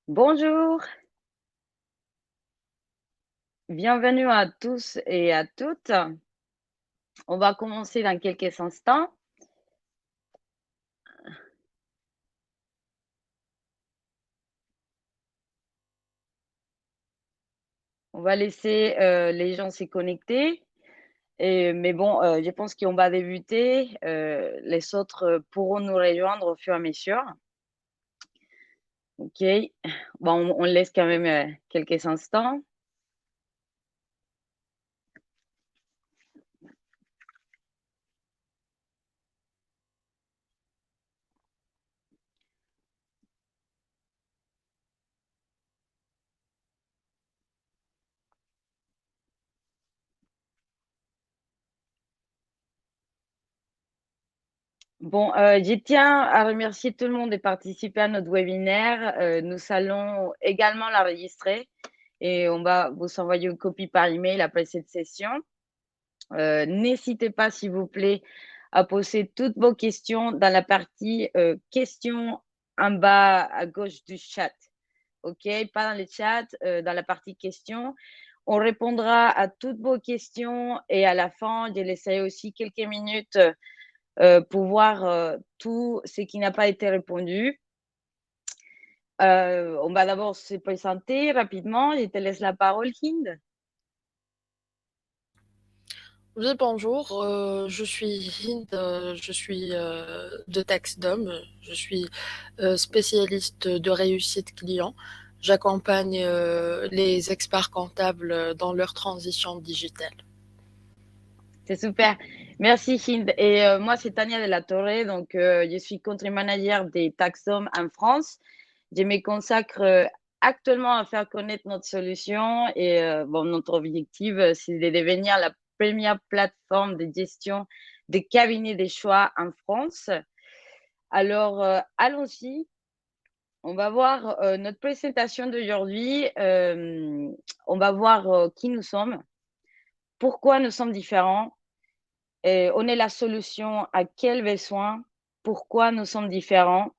Bonjour, bienvenue à tous et à toutes. On va commencer dans quelques instants. On va laisser les gens se connecter. Mais bon, je pense qu'on va débuter. Les autres pourront nous rejoindre au fur et à mesure. OK. Bon, on laisse quand même quelques instants. Bon, je tiens à remercier tout le monde de participer à notre webinaire. Nous allons également l'enregistrer et on va vous envoyer une copie par email après cette session. N'hésitez pas, s'il vous plaît, à poser toutes vos questions dans la partie questions en bas à gauche du chat. OK? Pas dans le chat, dans la partie questions. On répondra à toutes vos questions et à la fin, je laisserai aussi quelques minutes pour voir tout ce qui n'a pas été répondu. On va d'abord se présenter rapidement. Je te laisse la parole, Hind. Oui, bonjour, je suis Hind, je suis de TaxDom, je suis spécialiste de réussite client. J'accompagne les experts comptables dans leur transition digitale. C'est super. Merci, Hind. Et moi, c'est Tania de la Torre. Donc, je suis country manager des Taxom en France. Je me consacre actuellement à faire connaître notre solution. Et bon, notre objectif, c'est de devenir la première plateforme de gestion des cabinets de choix en France. Alors, allons-y. On va voir notre présentation d'aujourd'hui. On va voir qui nous sommes, pourquoi nous sommes différents. On est la solution à quel besoin, pourquoi nous sommes différents.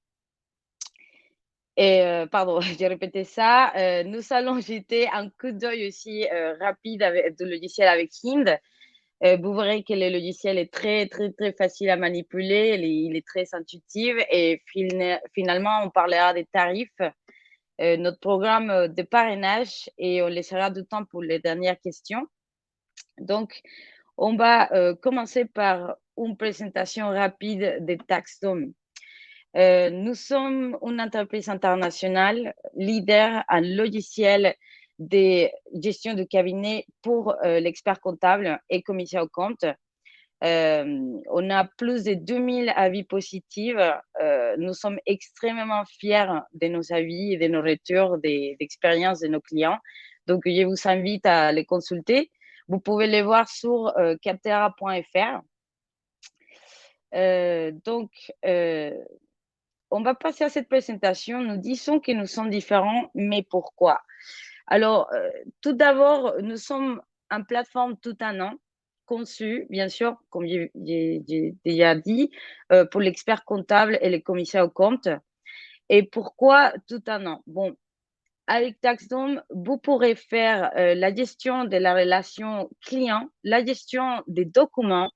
Et pardon, j'ai répété ça. Nous allons jeter un coup d'œil aussi rapide avec du logiciel avec Hind. Vous verrez que le logiciel est très, très, très facile à manipuler. Il est très intuitif et finalement, on parlera des tarifs, notre programme de parrainage et on laissera du temps pour les dernières questions. Donc, on va commencer par une présentation rapide des Taxdom. Nous sommes une entreprise internationale, leader en logiciel de gestion de cabinet pour l'expert comptable et commissaire aux comptes. On a plus de 2000 avis positifs. Nous sommes extrêmement fiers de nos avis et de nos retours d'expérience de nos clients. Donc, je vous invite à les consulter. Vous pouvez les voir sur captera.fr. Donc, on va passer à cette présentation. Nous disons que nous sommes différents, mais pourquoi? Alors, tout d'abord, nous sommes une plateforme tout un an, conçue, bien sûr, comme j'ai déjà dit, pour l'expert comptable et les commissaires aux comptes. Et pourquoi tout un an? Bon, avec TaxDome, vous pourrez faire la gestion de la relation client, la gestion des documents,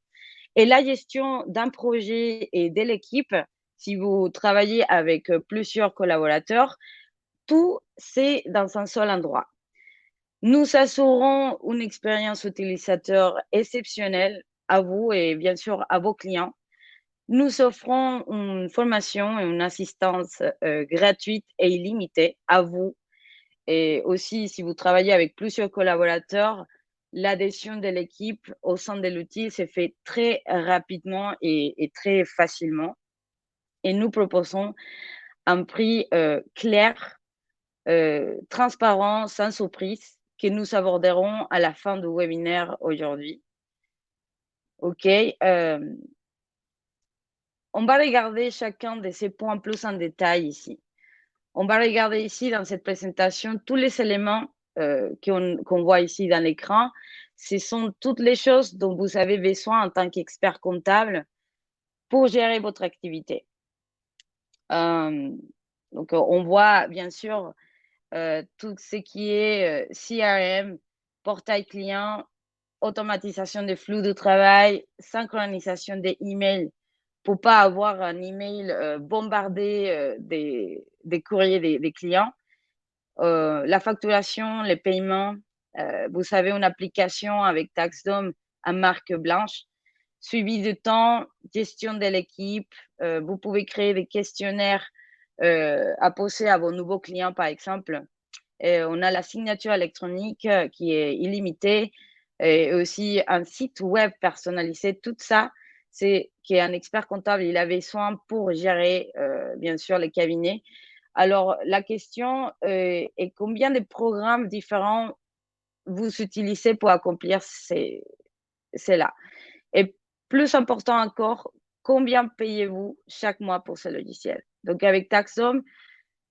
et la gestion d'un projet et de l'équipe, si vous travaillez avec plusieurs collaborateurs, tout c'est dans un seul endroit. Nous assurons une expérience utilisateur exceptionnelle à vous et bien sûr à vos clients. Nous offrons une formation et une assistance gratuite et illimitée à vous. Et aussi, si vous travaillez avec plusieurs collaborateurs, l'adhésion de l'équipe au sein de l'outil se fait très rapidement et très facilement. Et nous proposons un prix clair, transparent, sans surprise, que nous aborderons à la fin du webinaire aujourd'hui. OK. On va regarder chacun de ces points plus en détail ici. On va regarder ici dans cette présentation tous les éléments qu'on voit ici dans l'écran. Ce sont toutes les choses dont vous avez besoin en tant qu'expert comptable pour gérer votre activité. Euh, donc, on voit bien sûr tout ce qui est CRM, portail client, automatisation des flux de travail, synchronisation des emails pour pas avoir un email bombardé des courriers des clients, la facturation, les paiements. Vous savez, une application avec TaxDome à marque blanche, suivi de temps, gestion de l'équipe. Vous pouvez créer des questionnaires à poser à vos nouveaux clients, par exemple. Et on a la signature électronique qui est illimitée et aussi un site web personnalisé. Tout ça, c'est qu'un expert comptable, il avait soin pour gérer, bien sûr, les cabinets. Alors, la question est combien de programmes différents vous utilisez pour accomplir cela? Et plus important encore, combien payez-vous chaque mois pour ce logiciel? Donc, avec Taxom,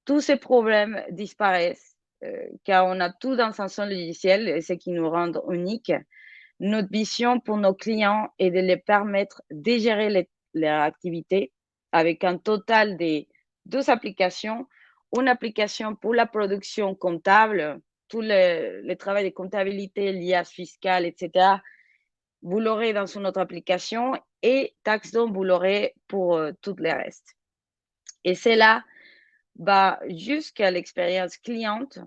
tous ces problèmes disparaissent car on a tout dans un seul logiciel et ce qui nous rend unique. Notre vision pour nos clients est de les permettre de gérer leurs activités avec un total de 2 applications. Une application pour la production comptable, tout le travail de comptabilité, l'IAS fiscale, etc. Vous l'aurez dans une autre application et TaxDome, vous l'aurez pour tout le reste. Et c'est là jusqu'à l'expérience cliente.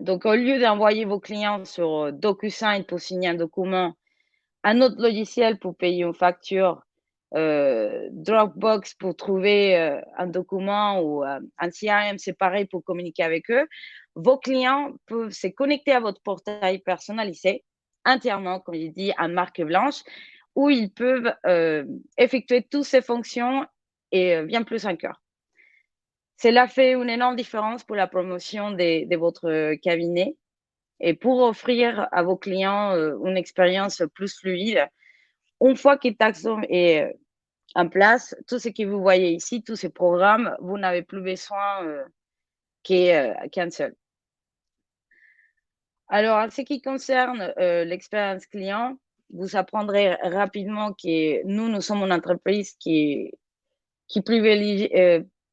Donc, au lieu d'envoyer vos clients sur DocuSign pour signer un document, un autre logiciel pour payer une facture, Dropbox pour trouver un document ou un CRM séparé pour communiquer avec eux, vos clients peuvent se connecter à votre portail personnalisé entièrement, comme je dis, en marque blanche, où ils peuvent effectuer toutes ces fonctions et bien plus encore. Cela fait une énorme différence pour la promotion de votre cabinet et pour offrir à vos clients une expérience plus fluide. Une fois que Taxom est en place, tout ce que vous voyez ici, tous ces programmes, vous n'avez plus besoin qu'un seul. Alors, en ce qui concerne l'expérience client, vous apprendrez rapidement que nous sommes une entreprise qui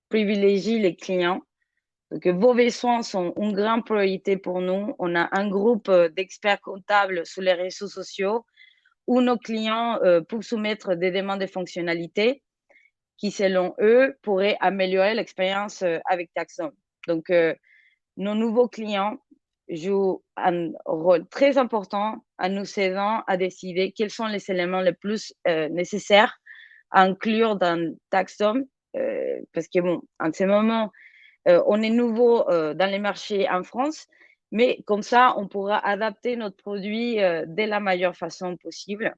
privilégie les clients. Donc, vos besoins sont une grande priorité pour nous. On a un groupe d'experts comptables sur les réseaux sociaux où nos clients peuvent soumettre des demandes de fonctionnalités qui, selon eux, pourraient améliorer l'expérience avec Taxon. Donc, nos nouveaux clients jouent un rôle très important en nous aidant à décider quels sont les éléments les plus nécessaires à inclure dans Taxon. Parce que, bon, en ce moment, on est nouveau dans les marchés en France, mais comme ça, on pourra adapter notre produit de la meilleure façon possible.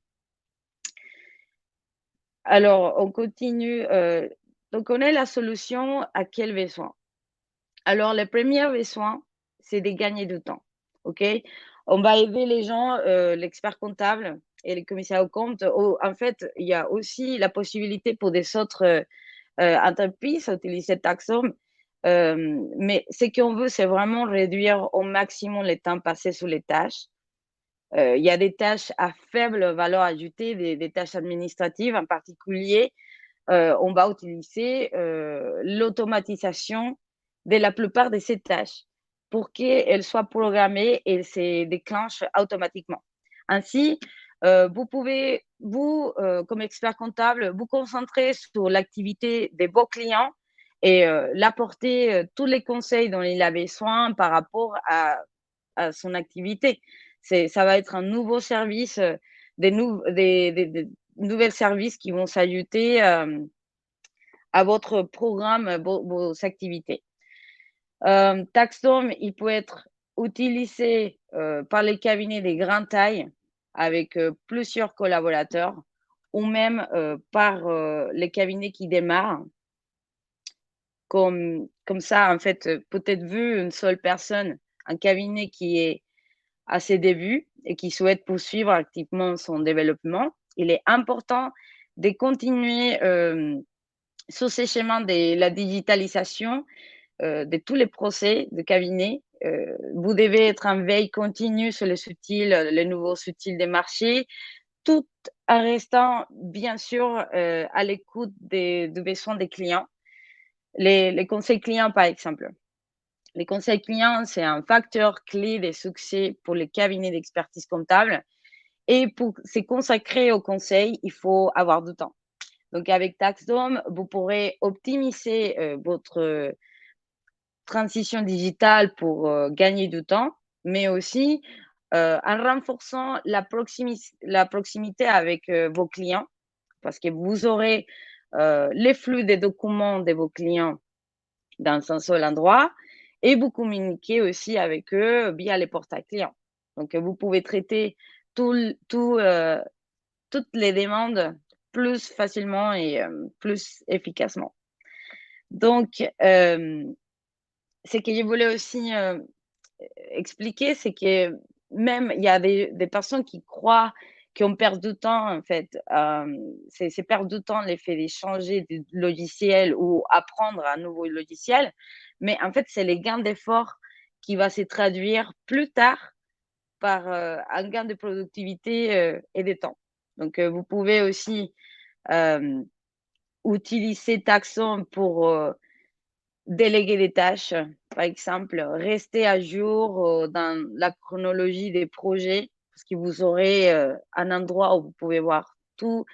Alors, on continue. Donc, on a la solution à quel besoin? Alors, le premier besoin, c'est de gagner du temps. OK? On va aider les gens, l'expert comptable et les commissaires aux comptes. En fait, il y a aussi la possibilité pour des autres entreprises à utiliser Taxom. Mais ce qu'on veut, c'est vraiment réduire au maximum le temps passé sur les tâches. Il y a des tâches à faible valeur ajoutée, des tâches administratives en particulier. On va utiliser l'automatisation de la plupart de ces tâches pour qu'elles soient programmées et se déclenchent automatiquement. Ainsi, vous pouvez, comme expert comptable, vous concentrer sur l'activité de vos clients et l'apporter tous les conseils dont il a besoin par rapport à son activité. Ça va être un nouveau service, des nouvelles services qui vont s'ajouter à votre programme, vos activités. Taxdome, il peut être utilisé par les cabinets de grande taille avec plusieurs collaborateurs ou même par les cabinets qui démarrent. Comme ça, en fait, peut-être vu une seule personne, un cabinet qui est à ses débuts et qui souhaite poursuivre activement son développement, il est important de continuer sur ce chemin de la digitalisation de tous les procès de cabinet. Vous devez être en veille continue sur les nouveaux outils des marchés, tout en restant bien sûr à l'écoute des besoins des clients. Les conseils clients, par exemple. Les conseils clients, c'est un facteur clé des succès pour les cabinets d'expertise comptable. Et pour se consacrer au conseil, il faut avoir du temps. Donc, avec TaxDome, vous pourrez optimiser votre transition digitale pour gagner du temps, mais aussi en renforçant la proximité avec vos clients, parce que vous aurez les flux des documents de vos clients dans un seul endroit et vous communiquez aussi avec eux via les portails clients. Donc, vous pouvez traiter tout, toutes les demandes plus facilement et plus efficacement. Donc, ce que je voulais aussi expliquer, c'est que même il y a des personnes qui croient qu'on perd du temps, en fait. C'est perdre du temps l'effet de changer de logiciel ou apprendre un nouveau logiciel. Mais en fait, c'est les gains d'effort qui va se traduire plus tard par un gain de productivité et de temps. Donc, vous pouvez aussi euh, utiliser Taxon pour déléguer des tâches, par exemple, rester à jour dans la chronologie des projets, parce que vous aurez un endroit où vous pouvez voir tous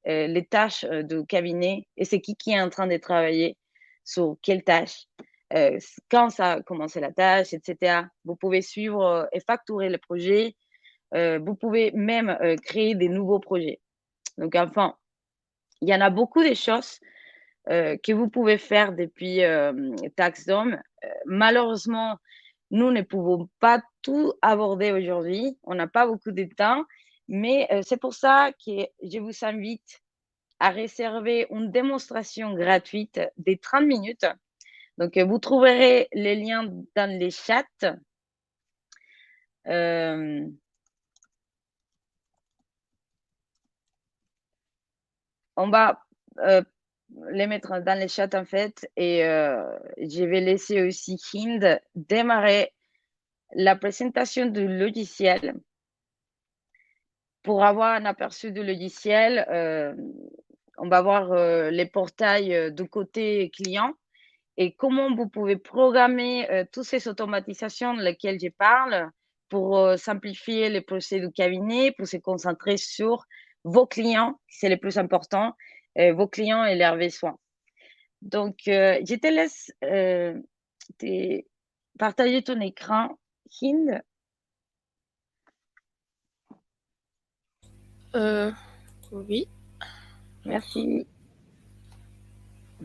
les tâches du cabinet et c'est qui est en train de travailler sur quelle tâche, quand ça a commencé la tâche, etc. Vous pouvez suivre et facturer les projets. Vous pouvez même créer des nouveaux projets. Donc, enfin, il y en a beaucoup de choses que vous pouvez faire depuis TaxDome. Malheureusement, nous ne pouvons pas tout aborder aujourd'hui. On n'a pas beaucoup de temps, mais c'est pour ça que je vous invite à réserver une démonstration gratuite de 30 minutes. Donc, vous trouverez les liens dans les chats. Euh, on va les mettre dans les chats en fait et je vais laisser aussi Hind démarrer la présentation du logiciel. Pour avoir un aperçu du logiciel, on va voir les portails du côté client et comment vous pouvez programmer toutes ces automatisations lesquelles je parle pour simplifier les procès du cabinet, pour se concentrer sur vos clients, c'est le plus important, vos clients et leurs besoins. Donc, je te laisse partager ton écran, Hind. Oui. Merci.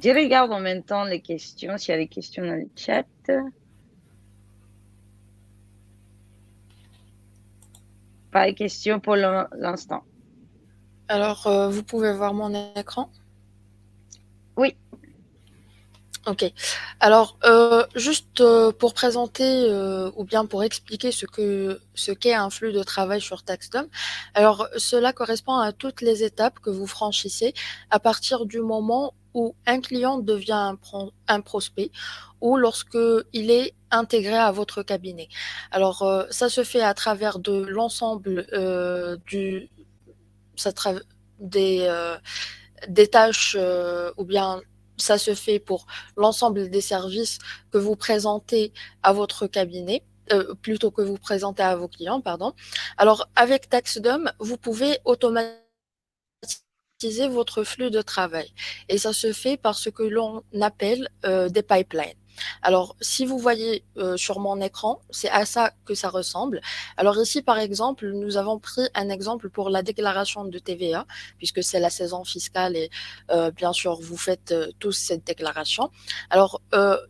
Je regarde en même temps les questions, s'il y a des questions dans le chat. Pas de questions pour l'instant. Alors, vous pouvez voir mon écran? Oui, Ok. Alors, juste pour présenter ou bien pour expliquer ce qu'est un flux de travail sur TaxDome. Alors, cela correspond à toutes les étapes que vous franchissez à partir du moment où un client devient un prospect ou lorsque il est intégré à votre cabinet. Alors, ça se fait à travers de l'ensemble ça tra- des, euh, des tâches ou bien ça se fait pour l'ensemble des services que vous présentez à votre cabinet, plutôt que vous présentez à vos clients, pardon. Alors, avec TaxDome, vous pouvez automatiser votre flux de travail. Et ça se fait par ce que l'on appelle des pipelines. Alors, si vous voyez sur mon écran, c'est à ça que ça ressemble. Alors ici, par exemple, nous avons pris un exemple pour la déclaration de TVA, puisque c'est la saison fiscale et bien sûr, vous faites tous cette déclaration. Alors,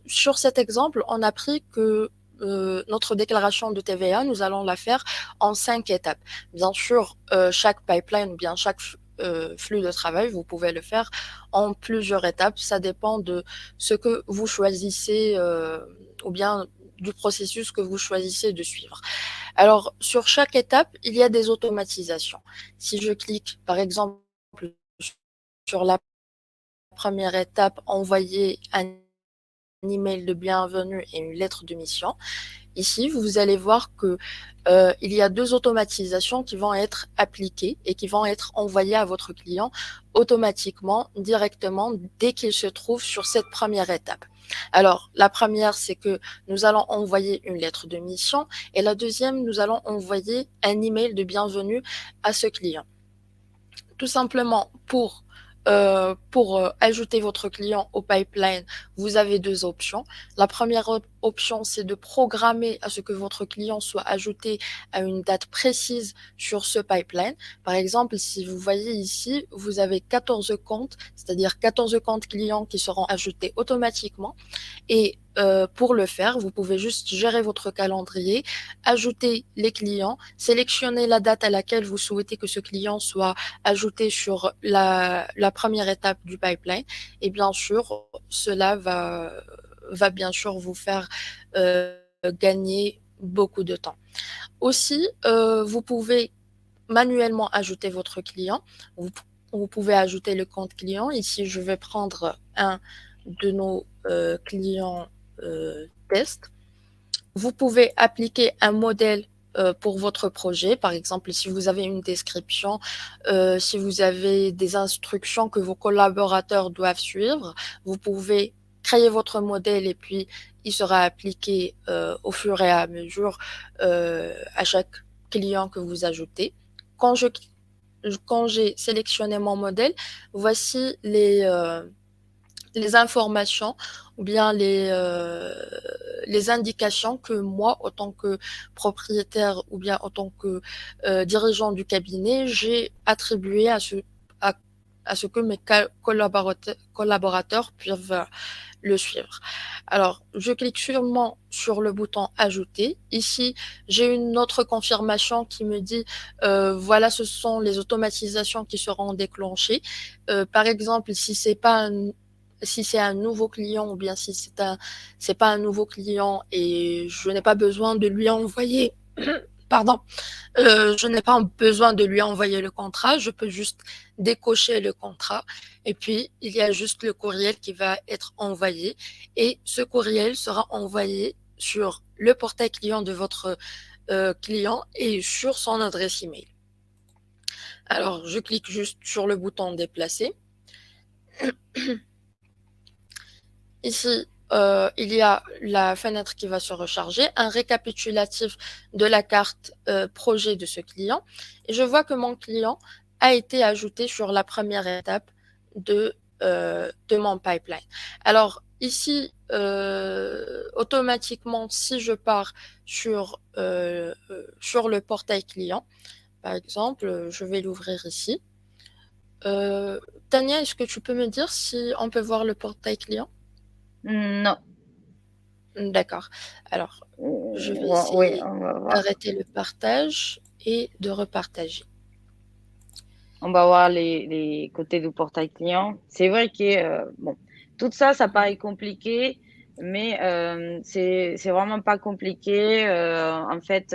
sur cet exemple, on a pris que notre déclaration de TVA, nous allons la faire en 5 étapes. Bien sûr, chaque pipeline ou bien chaque flux de travail, vous pouvez le faire en plusieurs étapes. Ça dépend de ce que vous choisissez ou bien du processus que vous choisissez de suivre. Alors, sur chaque étape, il y a des automatisations. Si je clique, par exemple, sur la première étape, envoyer un email de bienvenue et une lettre de mission, Ici, vous allez voir que il y a deux automatisations qui vont être appliquées et qui vont être envoyées à votre client automatiquement, directement, dès qu'il se trouve sur cette première étape. Alors, la première, c'est que nous allons envoyer une lettre de mission et la deuxième, nous allons envoyer un email de bienvenue à ce client. Tout simplement pour ajouter votre client au pipeline, vous avez deux options. La première option, c'est de programmer à ce que votre client soit ajouté à une date précise sur ce pipeline. Par exemple, si vous voyez ici, vous avez 14 comptes, c'est-à-dire 14 comptes clients qui seront ajoutés automatiquement. Et pour le faire, vous pouvez juste gérer votre calendrier, ajouter les clients, sélectionner la date à laquelle vous souhaitez que ce client soit ajouté sur la première étape du pipeline. Et bien sûr, cela va bien sûr vous faire gagner beaucoup de temps. Aussi, vous pouvez manuellement ajouter votre client. Vous, vous pouvez ajouter le compte client. Ici, je vais prendre un de nos clients test. Vous pouvez appliquer un modèle pour votre projet. Par exemple, si vous avez une description, si vous avez des instructions que vos collaborateurs doivent suivre, vous pouvez créer votre modèle et puis il sera appliqué au fur et à mesure à chaque client que vous ajoutez. Quand je quand j'ai sélectionné mon modèle, voici les informations ou bien les indications que moi, en tant que propriétaire ou bien en tant que dirigeant du cabinet, j'ai attribué à, à ce que mes collaborateurs peuvent le suivre. Alors, je clique sûrement sur le bouton ajouter. Ici, j'ai une autre confirmation qui me dit voilà, ce sont les automatisations qui seront déclenchées. Par exemple, si c'est un nouveau client ou bien si c'est pas un nouveau client et je n'ai pas besoin de lui envoyer pardon, je n'ai pas besoin de lui envoyer le contrat, je peux juste décocher le contrat et puis il y a juste le courriel qui va être envoyé et ce courriel sera envoyé sur le portail client de votre client et sur son adresse email. Alors, je clique juste sur le bouton déplacer. Ici, il y a la fenêtre qui va se recharger, un récapitulatif de la carte projet de ce client. Et je vois que mon client a été ajouté sur la première étape de mon pipeline. Alors ici, automatiquement, si je pars sur le portail client, par exemple, je vais l'ouvrir ici. Tania, est-ce que tu peux me dire si on peut voir le portail client? Non. D'accord. Alors, je vais Oui, essayer on va voir. d'arrêter le partage et de repartager. On va voir les côtés du portail client. C'est vrai que bon, tout ça, ça paraît compliqué, mais c'est vraiment pas compliqué. En fait,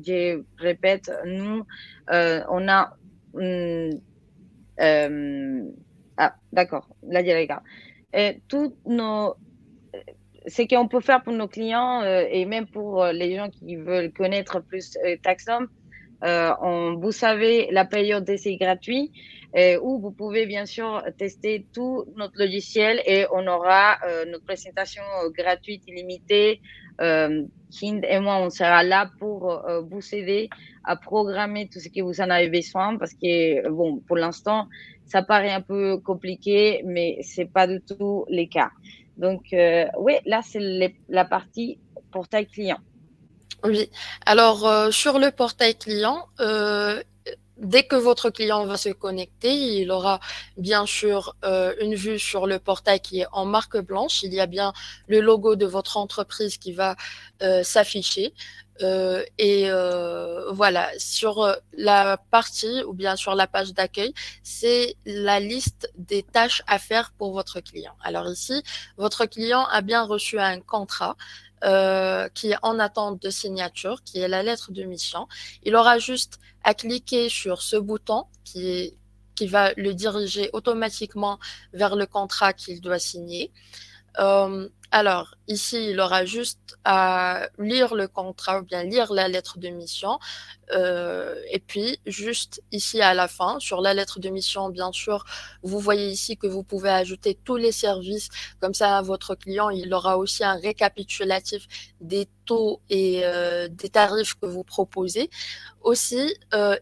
je répète, nous, on a hum, ah, d'accord, là, il y a les gars. Tous nos ce qu'on peut faire pour nos clients et même pour les gens qui veulent connaître plus Taxom, vous savez, la période d'essai gratuit où vous pouvez bien sûr tester tout notre logiciel et on aura notre présentation gratuite illimitée. Hind et moi, on sera là pour vous aider à programmer tout ce que vous en avez besoin parce que, bon, pour l'instant, ça paraît un peu compliqué, mais c'est pas du tout le cas. Donc, oui, là, c'est la partie portail client. Oui. Alors, sur le portail client, dès que votre client va se connecter, il aura bien sûr une vue sur le portail qui est en marque blanche. Il y a bien le logo de votre entreprise qui va s'afficher. Voilà, sur la partie ou bien sur la page d'accueil, c'est la liste des tâches à faire pour votre client. Alors ici, votre client a bien reçu un contrat qui est en attente de signature, qui est la lettre de mission. Il aura juste à cliquer sur ce bouton qui va le diriger automatiquement vers le contrat qu'il doit signer. Alors, ici, il aura juste à lire le contrat ou bien lire la lettre de mission. Et puis, juste ici à la fin, sur la lettre de mission, bien sûr, vous voyez ici que vous pouvez ajouter tous les services. Comme ça, votre client, il aura aussi un récapitulatif des taux et des tarifs que vous proposez. Aussi,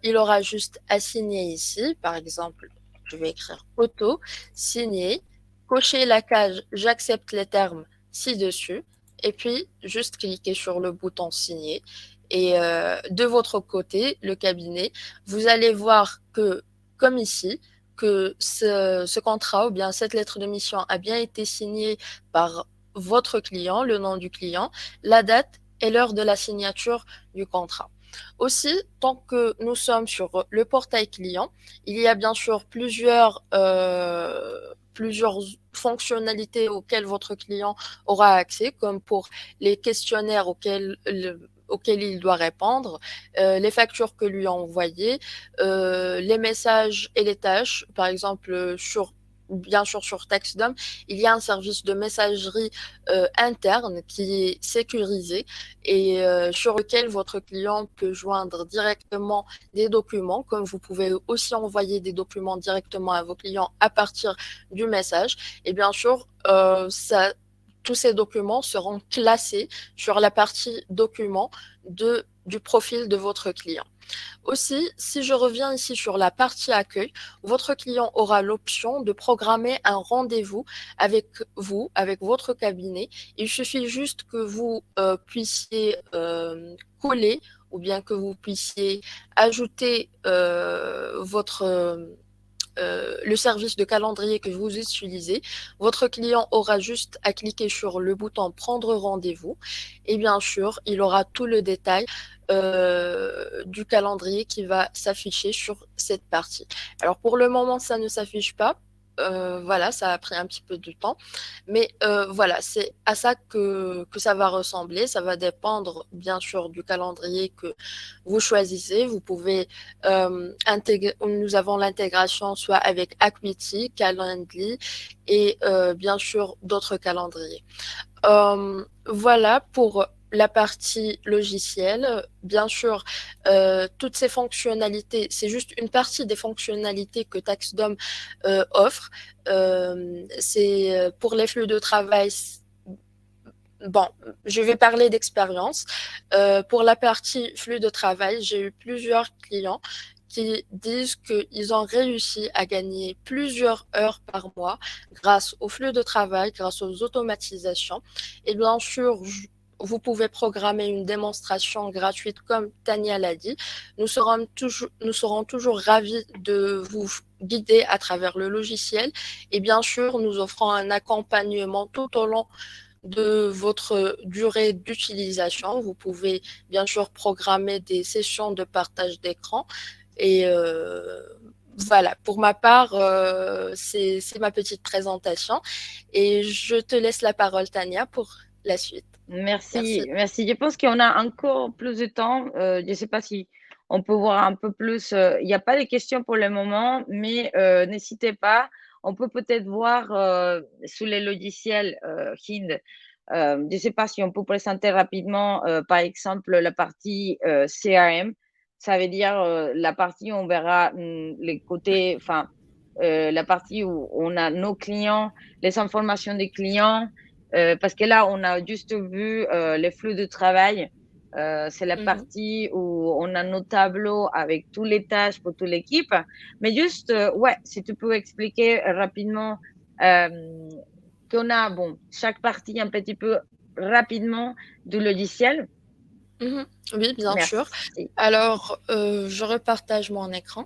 il aura juste à signer ici, par exemple, je vais écrire auto, signer, cocher la case j'accepte les termes ci-dessus, et puis juste cliquer sur le bouton signer. Et de votre côté, le cabinet, vous allez voir que, comme ici, que ce contrat ou bien cette lettre de mission a bien été signée par votre client, le nom du client, la date et l'heure de la signature du contrat. Aussi, tant que nous sommes sur le portail client, il y a bien sûr plusieurs fonctionnalités auxquelles votre client aura accès, comme pour les questionnaires auxquels il doit répondre, les factures que lui a envoyées, les messages et les tâches, par exemple bien sûr sur TaxDom, il y a un service de messagerie interne qui est sécurisé et sur lequel votre client peut joindre directement des documents, comme vous pouvez aussi envoyer des documents directement à vos clients à partir du message. Et bien sûr, tous ces documents seront classés sur la partie documents du profil de votre client. Aussi, si je reviens ici sur la partie accueil, votre client aura l'option de programmer un rendez-vous avec vous, avec votre cabinet. Il suffit juste que vous puissiez coller ou bien que vous puissiez ajouter le service de calendrier que vous utilisez. Votre client aura juste à cliquer sur le bouton prendre rendez-vous et bien sûr, il aura tout le détail du calendrier qui va s'afficher sur cette partie. Alors pour le moment, ça ne s'affiche pas. Voilà, ça a pris un petit peu de temps. Mais voilà, c'est à ça que ça va ressembler. Ça va dépendre, bien sûr, du calendrier que vous choisissez. Vous pouvez nous avons l'intégration soit avec Acuity, Calendly et bien sûr d'autres calendriers. Voilà pour la partie logicielle. Bien sûr, toutes ces fonctionnalités, c'est juste une partie des fonctionnalités que TaxDom offre. C'est pour les flux de travail. Bon, je vais parler d'expérience. Pour la partie flux de travail, j'ai eu plusieurs clients qui disent qu'ils ont réussi à gagner plusieurs heures par mois grâce au flux de travail, grâce aux automatisations. Et bien sûr, vous pouvez programmer une démonstration gratuite comme Tania l'a dit. Nous serons toujours ravis de vous guider à travers le logiciel et bien sûr, nous offrons un accompagnement tout au long de votre durée d'utilisation. Vous pouvez bien sûr programmer des sessions de partage d'écran. Et voilà, pour ma part, c'est ma petite présentation. Et je te laisse la parole, Tania, pour la suite. Merci. Merci, merci. Je pense qu'on a encore plus de temps. Je ne sais pas si on peut voir un peu plus. Il n'y a pas de questions pour le moment, mais n'hésitez pas. On peut peut-être voir sous les logiciels Hind. Je ne sais pas si on peut présenter rapidement, par exemple, la partie CRM. Ça veut dire la partie où on verra les côtés, enfin, la partie où on a nos clients, les informations des clients. Parce que là, on a juste vu les flux de travail. C'est la Mhm. partie où on a nos tableaux avec toutes les tâches pour toute l'équipe. Mais juste, ouais, si tu peux expliquer rapidement euh, qu'on a, bon, chaque partie un petit peu rapidement du logiciel. Mhm. Oui, bien sûr. Merci. Alors, je repartage mon écran.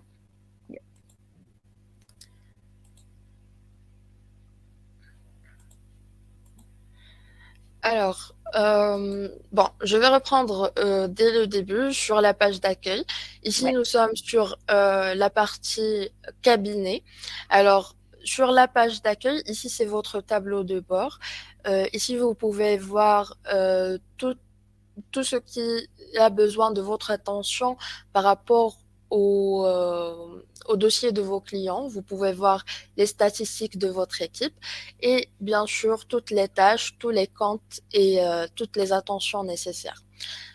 Alors, bon, je vais reprendre dès le début sur la page d'accueil. Ici, Ouais, nous sommes sur la partie cabinet. Alors, sur la page d'accueil, ici, c'est votre tableau de bord. Ici, vous pouvez voir tout ce qui a besoin de votre attention par rapport au dossier de vos clients, vous pouvez voir les statistiques de votre équipe et bien sûr toutes les tâches, tous les comptes et toutes les attentions nécessaires.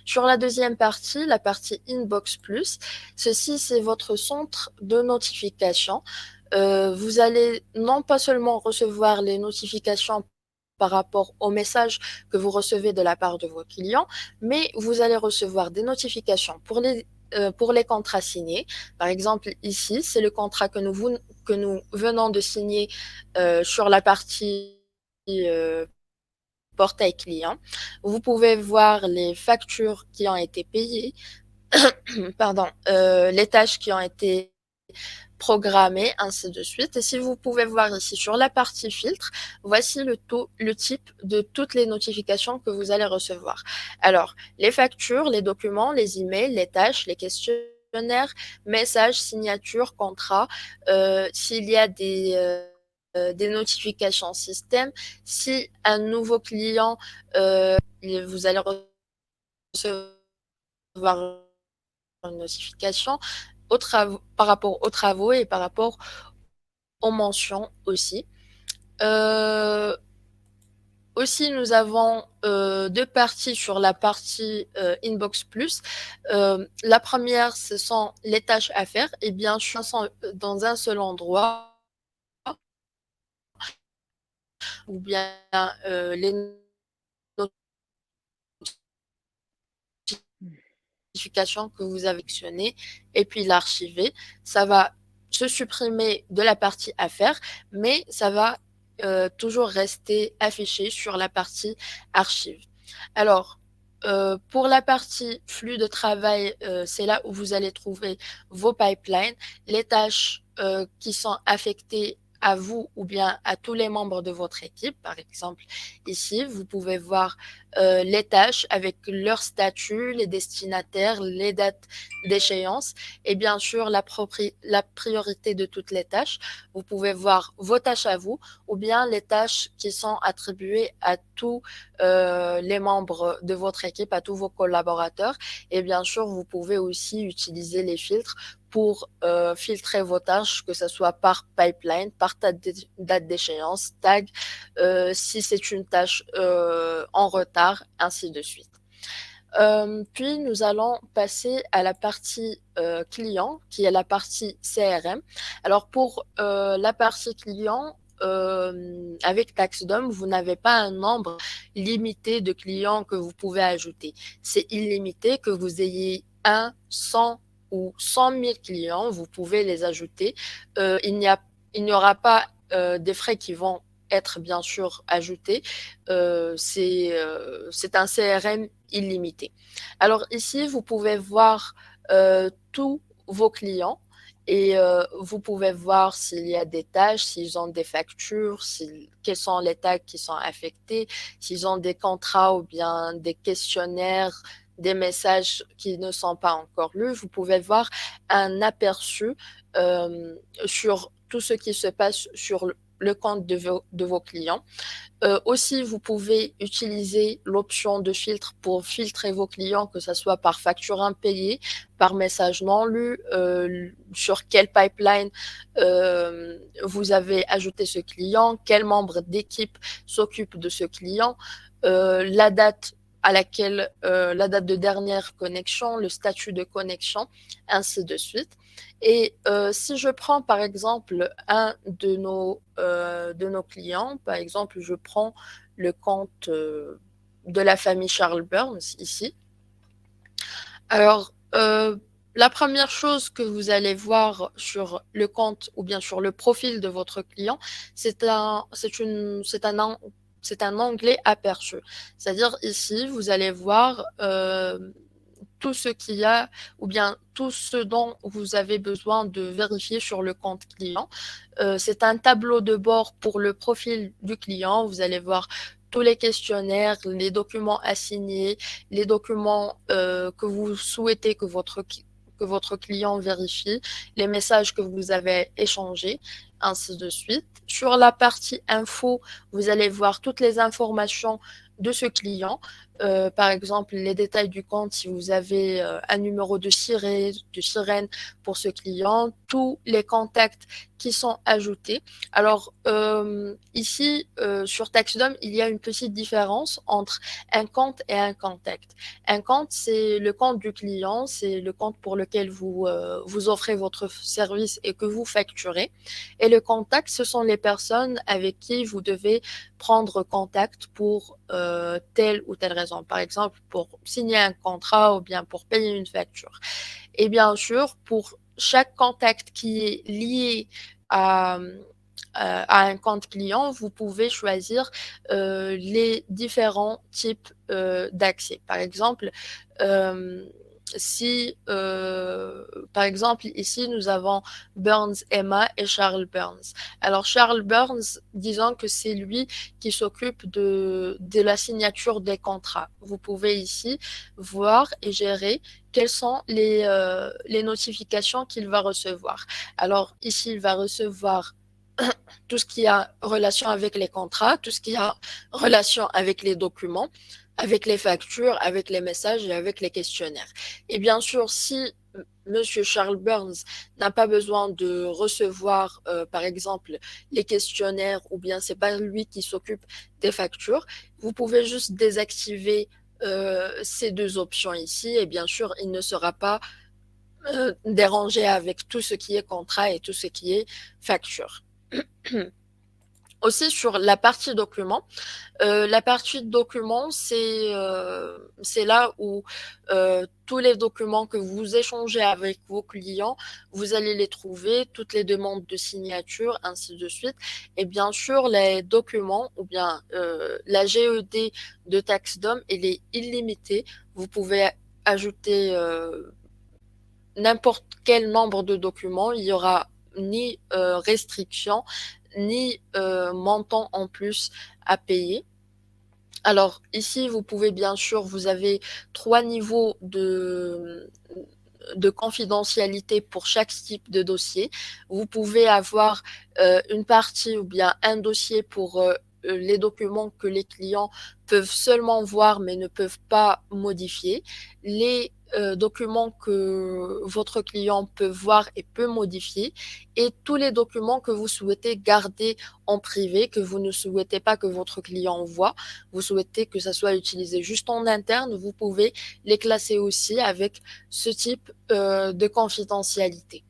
Sur la deuxième partie, la partie Inbox Plus, ceci c'est votre centre de notification. Vous allez non pas seulement recevoir les notifications par rapport aux messages que vous recevez de la part de vos clients, mais vous allez recevoir des notifications pour les contrats signés. Par exemple, ici, c'est le contrat que nous venons de signer sur la partie euh, portail client. Vous pouvez voir les factures qui ont été payées, pardon, les tâches qui ont été programmées, ainsi de suite. Et si vous pouvez voir ici sur la partie filtre, voici le type de toutes les notifications que vous allez recevoir. Alors, les factures, les documents, les emails, les tâches, les questionnaires, messages, signatures, contrats, s'il y a des notifications système, si un nouveau client, vous allez recevoir une notification par rapport aux travaux et par rapport aux mentions aussi. Euh, Aussi, nous avons deux parties sur la partie Inbox Plus. La première, ce sont les tâches à faire et bien sûr, sont dans un seul endroit ou bien les notifications que vous avez sélectionnées et puis l'archiver. Ça va se supprimer de la partie à faire, mais ça va toujours rester affiché sur la partie archive. Alors, pour la partie flux de travail, c'est là où vous allez trouver vos pipelines, les tâches qui sont affectées à vous ou bien à tous les membres de votre équipe. Par exemple, ici, vous pouvez voir les tâches avec leur statut, les destinataires, les dates d'échéance et bien sûr la priorité de toutes les tâches. Vous pouvez voir vos tâches à vous ou bien les tâches qui sont attribuées à tous les membres de votre équipe, à tous vos collaborateurs. Et bien sûr, vous pouvez aussi utiliser les filtres pour filtrer vos tâches, que ce soit par pipeline, par date d'échéance, tag, si c'est une tâche en retard, ainsi de suite. Puis nous allons passer à la partie client, qui est la partie CRM. Alors pour la partie client, avec TaxDom, vous n'avez pas un nombre limité de clients que vous pouvez ajouter. C'est illimité, que vous ayez 1, 100 ou 100 000 clients, vous pouvez les ajouter. Il n'y aura pas des frais qui vont être bien sûr ajoutés. C'est un CRM illimité. Alors ici, vous pouvez voir tous vos clients et vous pouvez voir s'il y a des tâches, s'ils ont des factures, quels sont les tags qui sont affectés, s'ils ont des contrats ou bien des questionnaires, des messages qui ne sont pas encore lus. Vous pouvez voir un aperçu sur tout ce qui se passe sur le compte de vos clients. Aussi, vous pouvez utiliser l'option de filtre pour filtrer vos clients, que ce soit par facture impayée, par message non lu, sur quel pipeline vous avez ajouté ce client, quel membre d'équipe s'occupe de ce client, la date la date de dernière connexion, le statut de connexion, ainsi de suite. Et si je prends par exemple un de nos clients, par exemple, je prends le compte de la famille Charles Burns ici. Alors, la première chose que vous allez voir sur le compte ou bien sur le profil de votre client, c'est un onglet aperçu. C'est-à-dire ici, vous allez voir tout ce qu'il y a ou bien tout ce dont vous avez besoin de vérifier sur le compte client. C'est un tableau de bord pour le profil du client. Vous allez voir tous les questionnaires, les documents assignés, les documents que vous souhaitez que votre client vérifie, les messages que vous avez échangés, ainsi de suite. Sur la partie info, vous allez voir toutes les informations de ce client. Par exemple, les détails du compte, si vous avez un numéro de sirène pour ce client, tous les contacts qui sont ajoutés. Alors, ici, sur TaxDom, il y a une petite différence entre un compte et un contact. Un compte, c'est le compte du client, c'est le compte pour lequel vous offrez votre service et que vous facturez. Et le contact, ce sont les personnes avec qui vous devez prendre contact pour telle ou telle raison. Par exemple, pour signer un contrat ou bien pour payer une facture. Et bien sûr, pour chaque contact qui est lié à, à un compte client, vous pouvez choisir les différents types d'accès. Par exemple, euh, si, par exemple, ici, nous avons Burns Emma et Charles Burns. Alors, Charles Burns, disons que c'est lui qui s'occupe de la signature des contrats. Vous pouvez ici voir et gérer quelles sont les notifications qu'il va recevoir. Alors, ici, il va recevoir tout ce qui a relation avec les contrats, tout ce qui a relation avec les documents, avec les factures, avec les messages et avec les questionnaires. Et bien sûr, si Monsieur Charles Burns n'a pas besoin de recevoir, par exemple, les questionnaires ou bien c'est pas lui qui s'occupe des factures, vous pouvez juste désactiver ces deux options ici et bien sûr, il ne sera pas dérangé avec tout ce qui est contrat et tout ce qui est facture. Aussi sur la partie document, c'est là où tous les documents que vous échangez avec vos clients, vous allez les trouver, toutes les demandes de signature, ainsi de suite. Et bien sûr, les documents ou bien la GED de TaxDom, elle est illimitée. Vous pouvez ajouter n'importe quel nombre de documents. Il y aura ni restriction ni montant en plus à payer. Alors ici, vous pouvez bien sûr, vous avez 3 niveaux de confidentialité pour chaque type de dossier. Vous pouvez avoir une partie ou bien un dossier pour les documents que les clients peuvent seulement voir mais ne peuvent pas modifier. Les documents que votre client peut voir et peut modifier et tous les documents que vous souhaitez garder en privé, que vous ne souhaitez pas que votre client voit, vous souhaitez que ça soit utilisé juste en interne, vous pouvez les classer aussi avec ce type de confidentialité.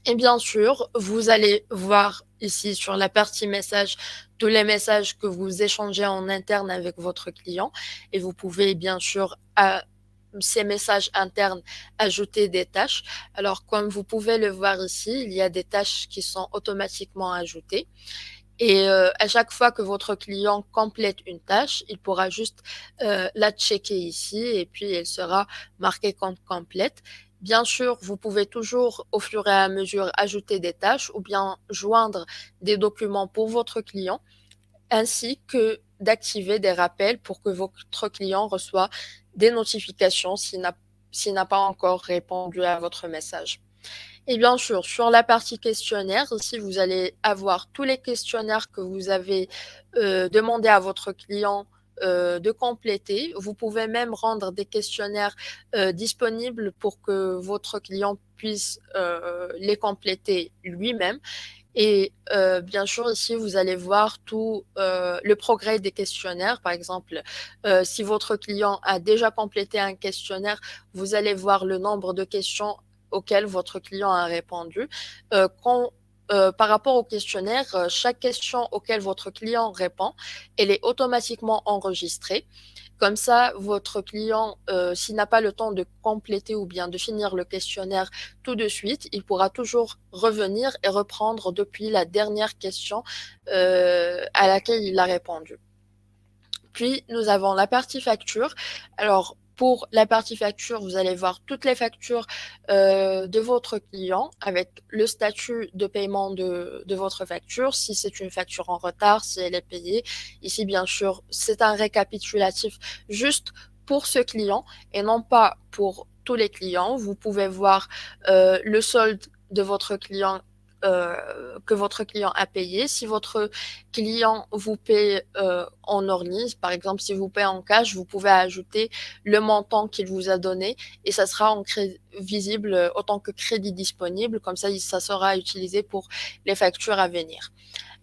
Et bien sûr, vous allez voir ici sur la partie message tous les messages que vous échangez en interne avec votre client et vous pouvez bien sûr à ces messages internes ajouter des tâches. Alors comme vous pouvez le voir ici, il y a des tâches qui sont automatiquement ajoutées. Et à chaque fois que votre client complète une tâche, il pourra juste la checker ici et puis elle sera marquée comme complète. Bien sûr, vous pouvez toujours au fur et à mesure ajouter des tâches ou bien joindre des documents pour votre client, ainsi que d'activer des rappels pour que votre client reçoive des notifications s'il n'a pas encore répondu à votre message. Et bien sûr, sur la partie questionnaire, ici, vous allez avoir tous les questionnaires que vous avez demandé à votre client de compléter. Vous pouvez même rendre des questionnaires disponibles pour que votre client puisse les compléter lui-même. Et bien sûr, ici, vous allez voir tout le progrès des questionnaires. Par exemple, si votre client a déjà complété un questionnaire, vous allez voir le nombre de questions auxquelles votre client a répondu. Par rapport au questionnaire, chaque question auquel votre client répond, elle est automatiquement enregistrée. Comme ça, votre client, s'il n'a pas le temps de compléter ou bien de finir le questionnaire tout de suite, il pourra toujours revenir et reprendre depuis la dernière question à laquelle il a répondu. Puis, nous avons la partie facture. Alors, pour la partie facture, vous allez voir toutes les factures de votre client avec le statut de paiement de votre facture, si c'est une facture en retard, si elle est payée. Ici, bien sûr, c'est un récapitulatif juste pour ce client et non pas pour tous les clients. Vous pouvez voir le solde de votre client que votre client a payé. Si votre client vous paie en ornis, par exemple, si vous payez en cash, vous pouvez ajouter le montant qu'il vous a donné et ça sera visible autant que crédit disponible. Comme ça sera utilisé pour les factures à venir.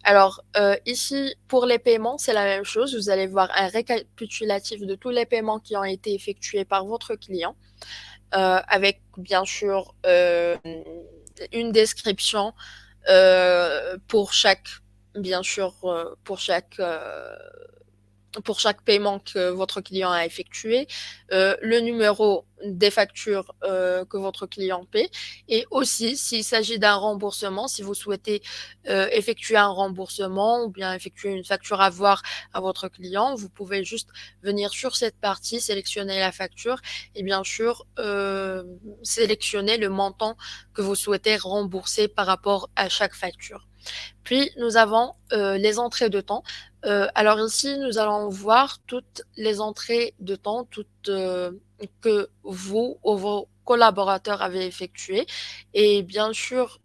Alors, ici, pour les paiements, c'est la même chose. Vous allez voir un récapitulatif de tous les paiements qui ont été effectués par votre client, avec bien sûr une description pour chaque, bien sûr, pour chaque paiement que votre client a effectué, le numéro des factures que votre client paie, et aussi s'il s'agit d'un remboursement, si vous souhaitez effectuer un remboursement ou bien effectuer une facture à voir à votre client, vous pouvez juste venir sur cette partie, sélectionner la facture et bien sûr sélectionner le montant que vous souhaitez rembourser par rapport à chaque facture. Puis, nous avons les entrées de temps. Alors ici, nous allons voir toutes les entrées de temps, toutes que vous ou vos collaborateurs avez effectuées. Et bien sûr,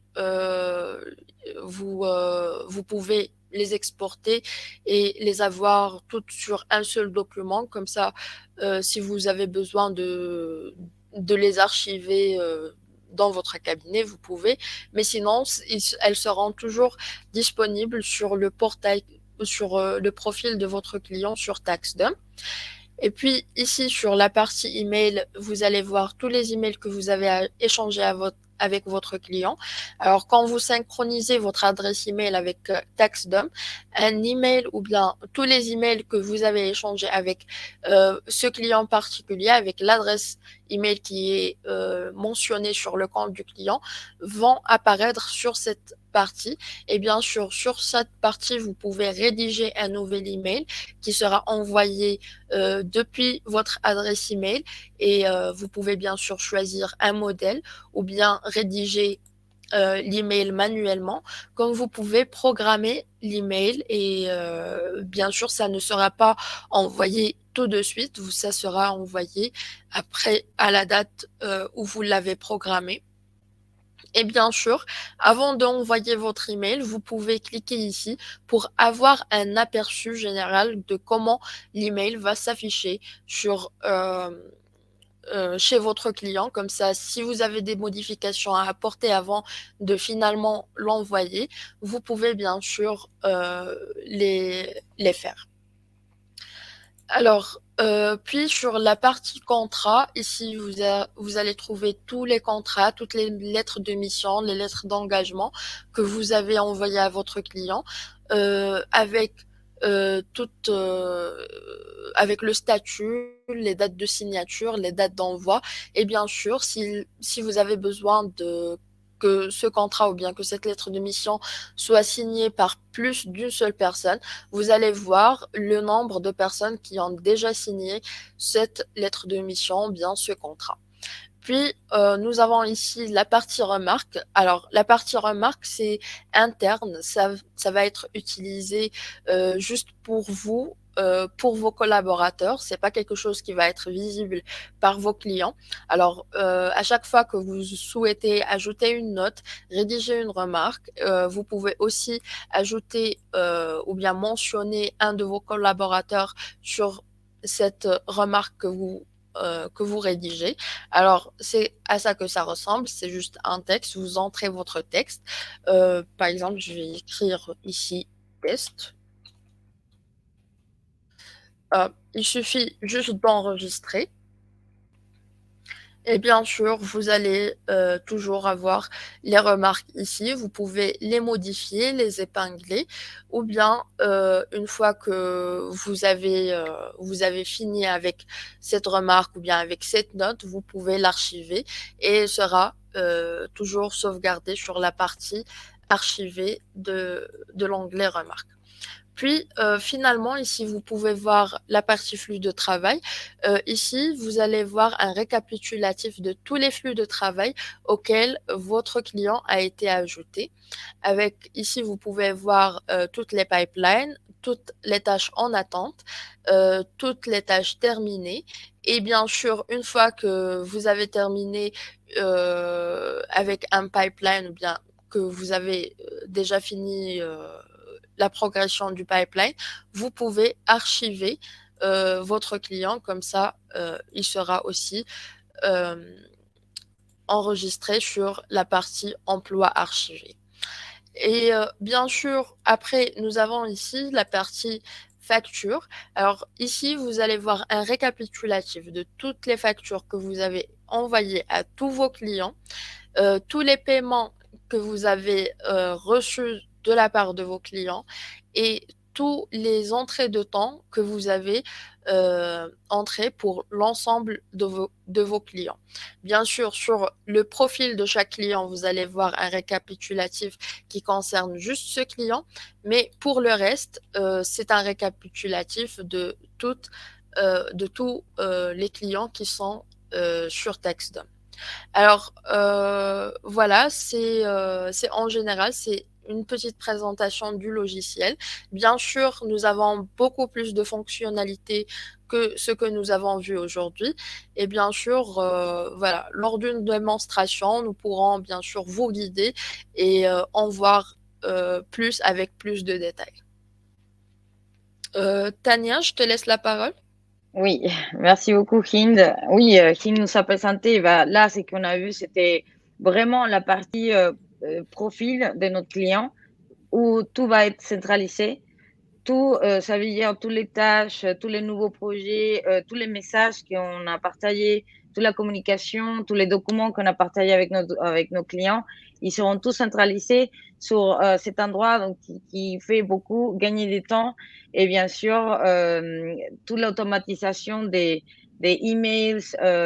vous pouvez les exporter et les avoir toutes sur un seul document. Comme ça, si vous avez besoin de les archiver dans votre cabinet, vous pouvez. Mais sinon, elles seront toujours disponibles sur le portail, sur le profil de votre client sur TaxDump. Et puis ici sur la partie email, vous allez voir tous les emails que vous avez échangés avec votre client. Alors quand vous synchronisez votre adresse email avec TaxDump, un email ou bien tous les emails que vous avez échangés avec ce client particulier, avec l'adresse email qui est mentionnée sur le compte du client, vont apparaître sur cette partie. Et bien sûr, sur cette partie, vous pouvez rédiger un nouvel email qui sera envoyé depuis votre adresse email et vous pouvez bien sûr choisir un modèle ou bien rédiger l'email manuellement, comme vous pouvez programmer l'email et bien sûr ça ne sera pas envoyé tout de suite, ça sera envoyé après à la date où vous l'avez programmé. Et bien sûr, avant d'envoyer votre email, vous pouvez cliquer ici pour avoir un aperçu général de comment l'email va s'afficher chez votre client. Comme ça, si vous avez des modifications à apporter avant de finalement l'envoyer, vous pouvez bien sûr les faire. Alors, puis sur la partie contrat, ici vous allez trouver tous les contrats, toutes les lettres de mission, les lettres d'engagement que vous avez envoyées à votre client, avec avec le statut, les dates de signature, les dates d'envoi, et bien sûr, si vous avez besoin que ce contrat ou bien que cette lettre de mission soit signée par plus d'une seule personne, vous allez voir le nombre de personnes qui ont déjà signé cette lettre de mission ou bien ce contrat. Puis, nous avons ici la partie remarque. Alors, la partie remarque, c'est interne. Ça va être utilisé juste pour vos collaborateurs. C'est pas quelque chose qui va être visible par vos clients. Alors, à chaque fois que vous souhaitez ajouter une note, rédiger une remarque, vous pouvez aussi ajouter ou bien mentionner un de vos collaborateurs sur cette remarque que vous rédigez. Alors, c'est à ça que ça ressemble. C'est juste un texte. Vous entrez votre texte. Par exemple, je vais écrire ici test. Il suffit juste d'enregistrer. Et bien sûr, vous allez toujours avoir les remarques ici. Vous pouvez les modifier, les épingler, ou bien une fois que vous avez fini avec cette remarque ou bien avec cette note, vous pouvez l'archiver et elle sera toujours sauvegardée sur la partie archivée de l'onglet remarques. Puis, finalement, ici, vous pouvez voir la partie flux de travail. Ici, vous allez voir un récapitulatif de tous les flux de travail auxquels votre client a été ajouté. Avec, ici, vous pouvez voir toutes les pipelines, toutes les tâches en attente, toutes les tâches terminées. Et bien sûr, une fois que vous avez terminé avec un pipeline ou bien que vous avez déjà fini la progression du pipeline, vous pouvez archiver votre client, comme ça, il sera aussi euh, enregistré sur la partie emploi archivé. Et bien sûr, après, nous avons ici la partie facture. Alors ici, vous allez voir un récapitulatif de toutes les factures que vous avez envoyées à tous vos clients, tous les paiements que vous avez reçus de la part de vos clients et tous les entrées de temps que vous avez entrées pour l'ensemble de vos clients. Bien sûr, sur le profil de chaque client, vous allez voir un récapitulatif qui concerne juste ce client, mais pour le reste, c'est un récapitulatif de tous les clients qui sont sur TaxDom. Alors, voilà, c'est en général, c'est une petite présentation du logiciel. Bien sûr, nous avons beaucoup plus de fonctionnalités que ce que nous avons vu aujourd'hui. Et bien sûr, voilà, lors d'une démonstration, nous pourrons bien sûr vous guider et en voir plus avec plus de détails. Tania, je te laisse la parole. Oui, merci beaucoup, Hind. Oui, Hind nous a présenté. Bah, là, ce qu'on a vu, c'était vraiment la partie profil de notre client où tout va être centralisé. Tout, ça veut dire toutes les tâches, tous les nouveaux projets, tous les messages qu'on a partagés, toute la communication, tous les documents qu'on a partagés avec nos clients, ils seront tous centralisés sur cet endroit donc, qui fait beaucoup gagner du temps et bien sûr toute l'automatisation des emails,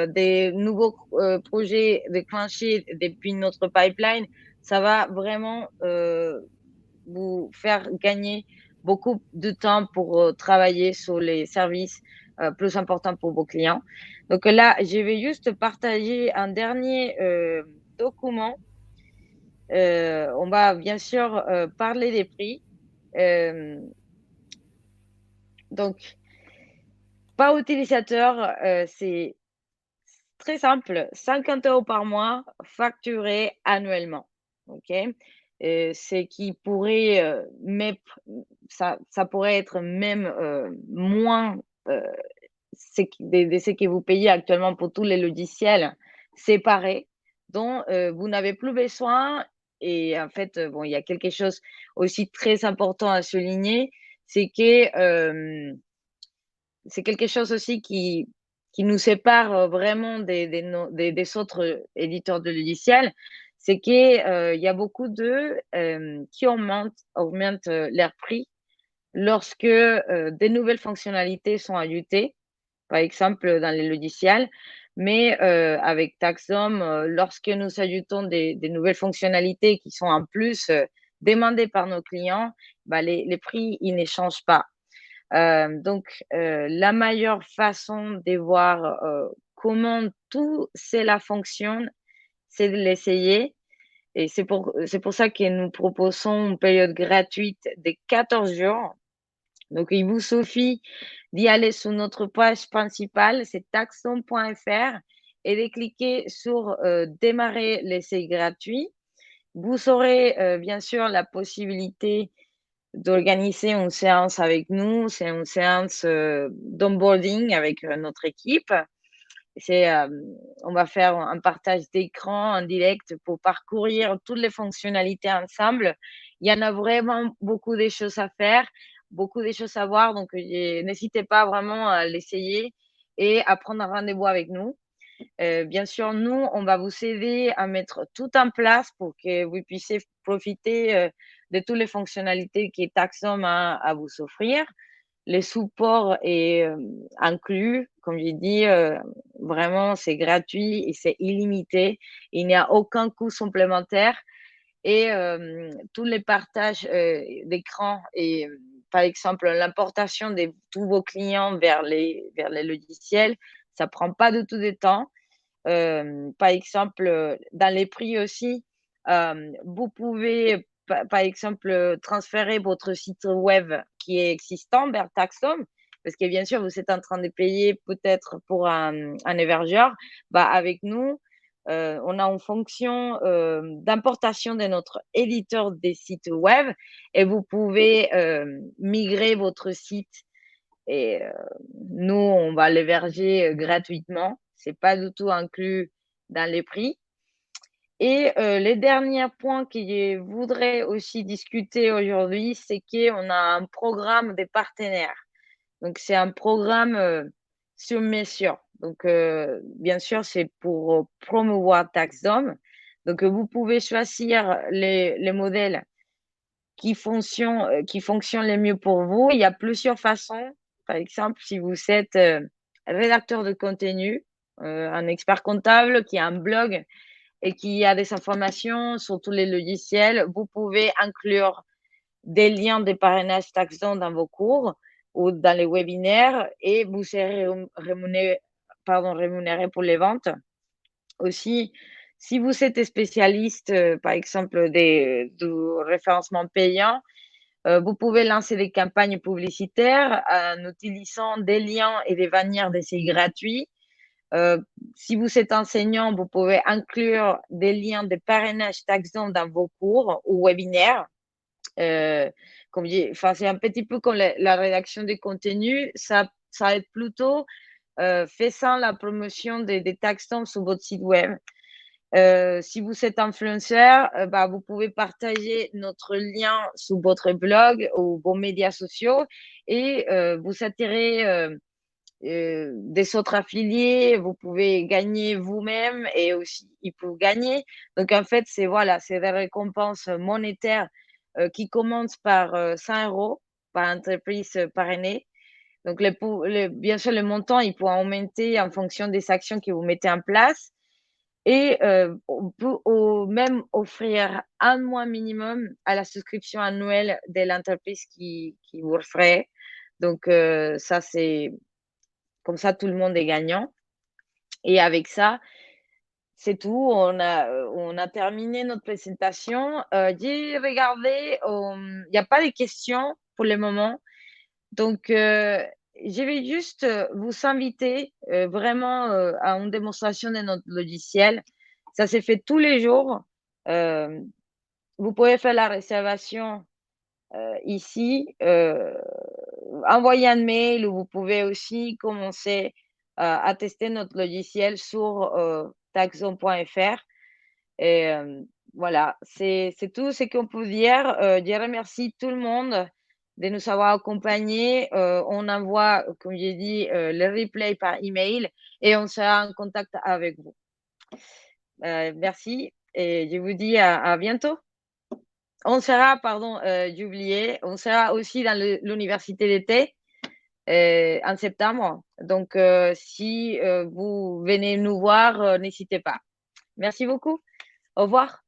des nouveaux projets de clencher depuis notre pipeline, ça va vraiment vous faire gagner beaucoup de temps pour travailler sur les services plus importants pour vos clients. Donc là, je vais juste partager un dernier document. On va bien sûr parler des prix. Euh, donc, par utilisateur, c'est très simple, 50 € par mois facturé annuellement. OK? C'est qui pourrait, ça pourrait être même moins de ce que vous payez actuellement pour tous les logiciels séparés, dont vous n'avez plus besoin. Et en fait, bon, il y a quelque chose aussi très important à souligner, c'est que c'est quelque chose aussi qui nous sépare vraiment des autres éditeurs de logiciels, c'est qu'il y a beaucoup d'eux qui augmentent leur prix lorsque des nouvelles fonctionnalités sont ajoutées, par exemple dans les logiciels. Mais avec Taxom, lorsque nous ajoutons des nouvelles fonctionnalités qui sont en plus demandées par nos clients, bah, les prix, ils ne changent pas. Donc, la meilleure façon de voir comment tout cela fonctionne, c'est de l'essayer. Et c'est pour ça que nous proposons une période gratuite de 14 jours. Donc, il vous suffit d'y aller sur notre page principale, c'est taxon.fr, et de cliquer sur démarrer l'essai gratuit. Vous aurez bien sûr la possibilité d'organiser une séance avec nous. C'est une séance d'onboarding avec notre équipe. C'est, on va faire un partage d'écran en direct pour parcourir toutes les fonctionnalités ensemble. Il y en a vraiment beaucoup de choses à faire, beaucoup de choses à voir. Donc, n'hésitez pas vraiment à l'essayer et à prendre un rendez-vous avec nous. Bien sûr, nous, on va vous aider à mettre tout en place pour que vous puissiez profiter de toutes les fonctionnalités que Taxom a à vous offrir. Le support est inclus, comme j'ai dit, vraiment, c'est gratuit et c'est illimité. Il n'y a aucun coût supplémentaire et tous les partages d'écran et par exemple l'importation de tous vos clients vers les logiciels, ça prend pas du tout de temps. Par exemple, dans les prix aussi, vous pouvez, par exemple, transférer votre site web qui est existant vers Taxom, parce que bien sûr, vous êtes en train de payer peut-être pour un hébergeur. Bah, avec nous, on a une fonction d'importation de notre éditeur des sites web et vous pouvez migrer votre site et nous, on va l'héberger gratuitement. C'est pas du tout inclus dans les prix. Et les derniers points que je voudrais aussi discuter aujourd'hui, c'est qu'on a un programme des partenaires. Donc, c'est un programme sur mesure. Donc, bien sûr, c'est pour promouvoir TaxDome. Donc, vous pouvez choisir les modèles qui fonctionnent le mieux pour vous. Il y a plusieurs façons. Par exemple, si vous êtes rédacteur de contenu, un expert comptable qui a un blog et qui a des informations sur tous les logiciels, vous pouvez inclure des liens de parrainage taxant dans vos cours ou dans les webinaires et vous serez rémunéré pour les ventes. Aussi, si vous êtes spécialiste, par exemple, du référencement payant, vous pouvez lancer des campagnes publicitaires en utilisant des liens et des bannières d'essai gratuits. Si vous êtes enseignant, vous pouvez inclure des liens de parrainage taxant dans vos cours ou webinaires. C'est un petit peu comme la rédaction des contenus, ça aide plutôt faisant la promotion des taxons sur votre site web. Si vous êtes influenceur, vous pouvez partager notre lien sur votre blog ou vos médias sociaux et vous attirer des autres affiliés, vous pouvez gagner vous-même et aussi ils peuvent gagner. Donc en fait, c'est des récompenses monétaires qui commencent par 100 € par entreprise parrainée. Donc bien sûr, le montant, il peut augmenter en fonction des actions que vous mettez en place. Et on peut même offrir un mois minimum à la souscription annuelle de l'entreprise qui vous le ferait. Donc ça, c'est comme ça, tout le monde est gagnant. Et avec ça, c'est tout. On a terminé notre présentation. J'ai regardé, il n'y a pas de questions pour le moment. Donc, je vais juste vous inviter vraiment à une démonstration de notre logiciel. Ça se fait tous les jours. Euh, Vous pouvez faire la réservation ici, envoyer un mail ou vous pouvez aussi commencer à tester notre logiciel sur taxon.fr. Et voilà, c'est tout ce qu'on peut dire. Je remercie tout le monde de nous avoir accompagnés. On envoie, comme j'ai dit, le replay par email et on sera en contact avec vous. Merci et je vous dis à bientôt. On sera, pardon, j'ai oublié, on sera aussi dans l'université d'été en septembre. Donc, si vous venez nous voir, n'hésitez pas. Merci beaucoup. Au revoir.